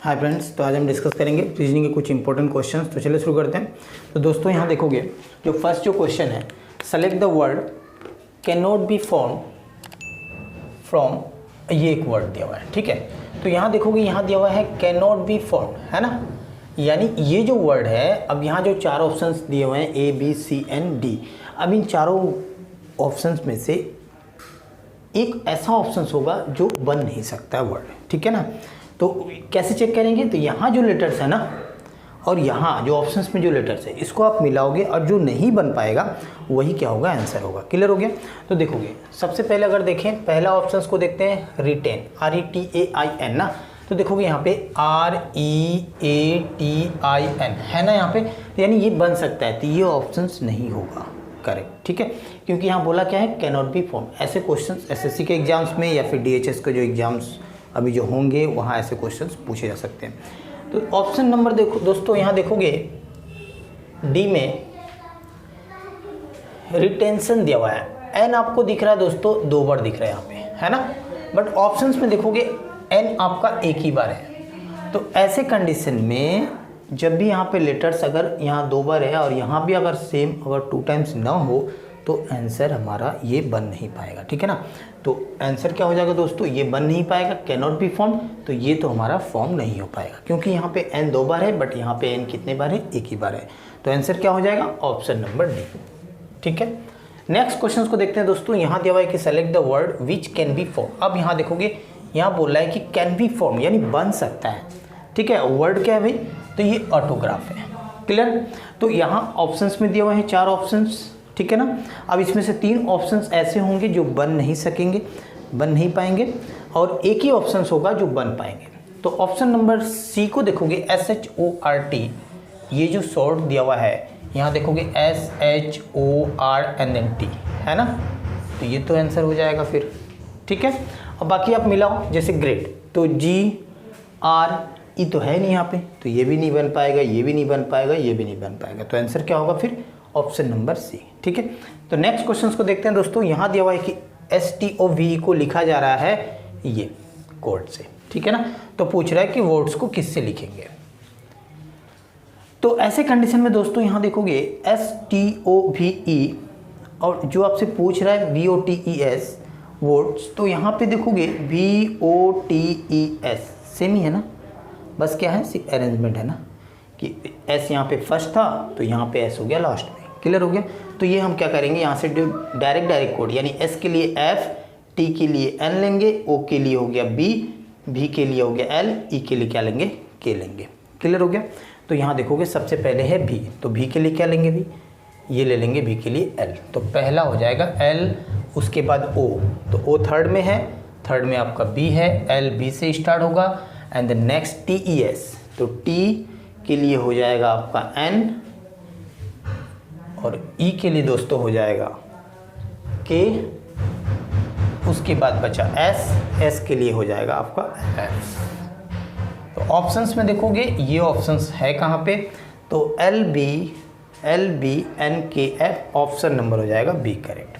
Hi friends, तो आज हम डिस्कस करेंगे रीजनिंग के कुछ इंपॉर्टेंट क्वेश्चंस। तो चलिए शुरू करते हैं। तो दोस्तों यहाँ देखोगे जो फर्स्ट जो क्वेश्चन है, select the word can not be form from, ये एक वर्ड दिया हुआ है, ठीक है। तो यहाँ देखोगे यहाँ दिया हुआ है कैन नॉट बी फॉर्म, है ना, यानी ये जो वर्ड है। अब यहाँ जो चार ऑप्शंस दिए हुए हैं A B C and D, अब इन चारों ऑप्शंस में से एक ऐसा ऑप्शंस होगा जो बन नहीं सकता वर्ड, ठीक है ना। तो कैसे चेक करेंगे, तो यहाँ जो लेटर्स है ना और यहाँ जो ऑप्शंस में जो लेटर्स है इसको आप मिलाओगे और जो नहीं बन पाएगा वही क्या होगा, आंसर होगा। क्लियर हो गया। तो देखोगे सबसे पहले अगर देखें पहला ऑप्शंस को देखते हैं, रिटेन, RETAIN ना। तो देखोगे यहाँ पे REATIN है ना यहाँ पे, यानी ये बन सकता है, तो ये ऑप्शंस नहीं होगा करेक्ट, ठीक है। क्योंकि यहाँ बोला क्या है, कैन नॉट बी फॉर्म। ऐसे क्वेश्चंस SSC के एग्जाम्स में या फिर DHS के जो एग्जाम्स अभी जो होंगे वहाँ ऐसे क्वेश्चंस पूछे जा सकते हैं। तो ऑप्शन नंबर देखो दोस्तों, यहाँ देखोगे डी में रिटेंशन दिया हुआ है, एन आपको दिख रहा है दोस्तों, 2 बार दिख रहा है यहाँ पे, है ना। बट ऑप्शंस में देखोगे एन आपका एक ही बार है। तो ऐसे कंडीशन में जब भी यहाँ पे लेटर्स अगर यहाँ 2 बार है और यहाँ भी अगर सेम अगर 2 टाइम्स ना हो तो आंसर हमारा ये बन नहीं पाएगा, ठीक है ना। तो आंसर क्या हो जाएगा दोस्तों, ये बन नहीं पाएगा, कैन नॉट बी फॉर्म। तो ये तो हमारा फॉर्म नहीं हो पाएगा क्योंकि यहाँ पे एन 2 बार है बट यहाँ पे एन कितने बार है, एक ही बार है। तो आंसर क्या हो जाएगा, ऑप्शन नंबर डी, ठीक है। नेक्स्ट क्वेश्चन को देखते हैं दोस्तों। यहाँ दिया हुआ है कि select the word which can be form. अब यहाँ देखोगे यहाँ बोल रहा है कि कैन बी फॉर्म यानी बन सकता है, ठीक है। वर्ड क्या है भाई, तो ये ऑटोग्राफ है। क्लियर। तो यहाँ ऑप्शंस में दिया हुआ है 4 ऑप्शंस, ठीक है ना। अब इसमें से 3 ऑप्शंस ऐसे होंगे जो बन नहीं सकेंगे, बन नहीं पाएंगे, और एक ही ऑप्शंस होगा जो बन पाएंगे। तो ऑप्शन नंबर सी को देखोगे SHORT, ये जो शॉर्ट दिया हुआ है यहाँ देखोगे SHORT है ना, तो ये तो आंसर हो जाएगा फिर, ठीक है। और बाकी आप मिलाओ, जैसे ग्रेट तो GRE तो है नहीं यहाँ पे, तो ये भी नहीं बन पाएगा, ये भी नहीं बन पाएगा, ये भी नहीं बन पाएगा। तो आंसर क्या होगा फिर, ऑप्शन नंबर सी, ठीक है। तो नेक्स्ट क्वेश्चंस को देखते हैं दोस्तों। यहाँ दिया हुआ है कि STOVE को लिखा जा रहा है ये कोड से, ठीक है ना। तो पूछ रहा है कि वर्ड्स को किससे लिखेंगे। तो ऐसे कंडीशन में दोस्तों यहाँ देखोगे STOVE और जो आपसे पूछ रहा है VOTES वर्ड्स, तो यहाँ पे देखोगे VOTES सेम ही है ना, बस क्या है अरेंजमेंट है ना कि S यहाँ पे फर्स्ट था तो यहाँ पे S हो गया लास्ट में। क्लियर हो गया। तो ये हम क्या करेंगे, यहाँ से डायरेक्ट कोड, यानी S के लिए F, T के लिए N लेंगे, O के लिए हो गया B, V के लिए हो गया L, E के लिए क्या लेंगे, K लेंगे। क्लियर हो गया। तो यहाँ देखोगे सबसे पहले है V, तो V के लिए क्या लेंगे, भी ये ले लेंगे, V के लिए L। तो पहला हो जाएगा L, उसके बाद O, तो O थर्ड में है, थर्ड में आपका B है, L B से स्टार्ट होगा, एंड द नेक्स्ट TES, तो T के लिए हो जाएगा आपका N, और E के लिए दोस्तों हो जाएगा K, उसके बाद बचा S, S के लिए हो जाएगा आपका F। तो ऑप्शंस में देखोगे ये ऑप्शंस है कहाँ पे, तो LBNKF ऑप्शन नंबर हो जाएगा B करेक्ट,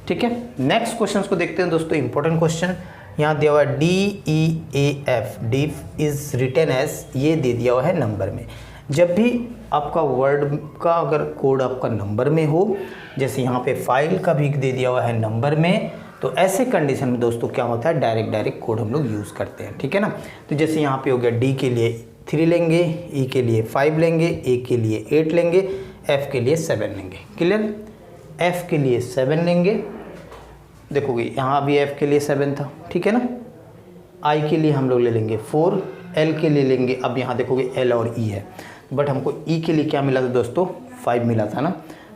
ठीक है। नेक्स्ट क्वेश्चंस को देखते हैं दोस्तों, इंपॉर्टेंट क्वेश्चन। यहाँ दिया हुआ है DEAF, deaf is written as, ये दे दिया हुआ है नंबर में। जब भी आपका वर्ड का अगर कोड आपका नंबर में हो, जैसे यहाँ पे फाइल का भी दे दिया हुआ है नंबर में, तो ऐसे कंडीशन में दोस्तों क्या होता है, डायरेक्ट कोड हम लोग यूज़ करते हैं, ठीक है ना। तो जैसे यहाँ पे हो गया D के लिए 3 लेंगे, E के लिए 5 लेंगे, A के लिए 8 लेंगे, F के लिए 7 लेंगे। क्लियर। F के लिए 7 लेंगे, देखोगे यहाँ भी F के लिए 7 था, ठीक है ना। I के लिए हम लोग ले लेंगे 4, L के लिए लेंगे, अब यहाँ देखोगे L और E है, बट हमको E के लिए क्या मिला था दोस्तों, 5 मिला था ना,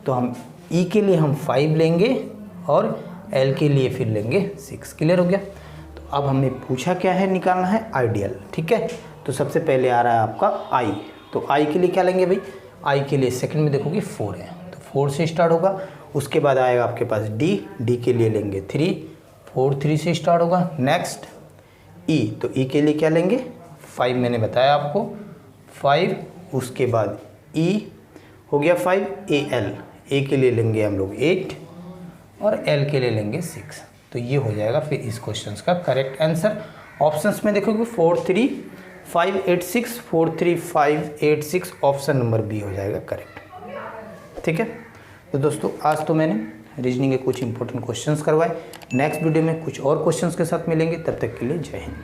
तो हम E के लिए हम 5 लेंगे और L के लिए फिर लेंगे 6। क्लियर हो गया। तो अब हमें पूछा क्या है, निकालना है आइडियल, ठीक है। तो सबसे पहले आ रहा है आपका I, तो I के लिए क्या लेंगे भाई, I के लिए सेकंड में देखोगे 4 है, तो 4 से स्टार्ट होगा। उसके बाद आएगा आपके पास D के लिए लेंगे 3, 3 से स्टार्ट होगा। नेक्स्ट E, तो E के लिए क्या लेंगे 5, मैंने बताया आपको 5, उसके बाद E हो गया 5, A के लिए लेंगे हम लोग 8 और L के लिए लेंगे 6। तो ये हो जाएगा फिर इस क्वेश्चन का करेक्ट आंसर। ऑप्शंस में देखोगे 4 3 58643,586 ऑप्शन नंबर बी हो जाएगा करेक्ट। ठीक है, तो दोस्तों आज तो मैंने रीजनिंग के कुछ इंपॉर्टेंट क्वेश्चंस करवाए। नेक्स्ट वीडियो में कुछ और क्वेश्चंस के साथ मिलेंगे, तब तक के लिए जय हिंद।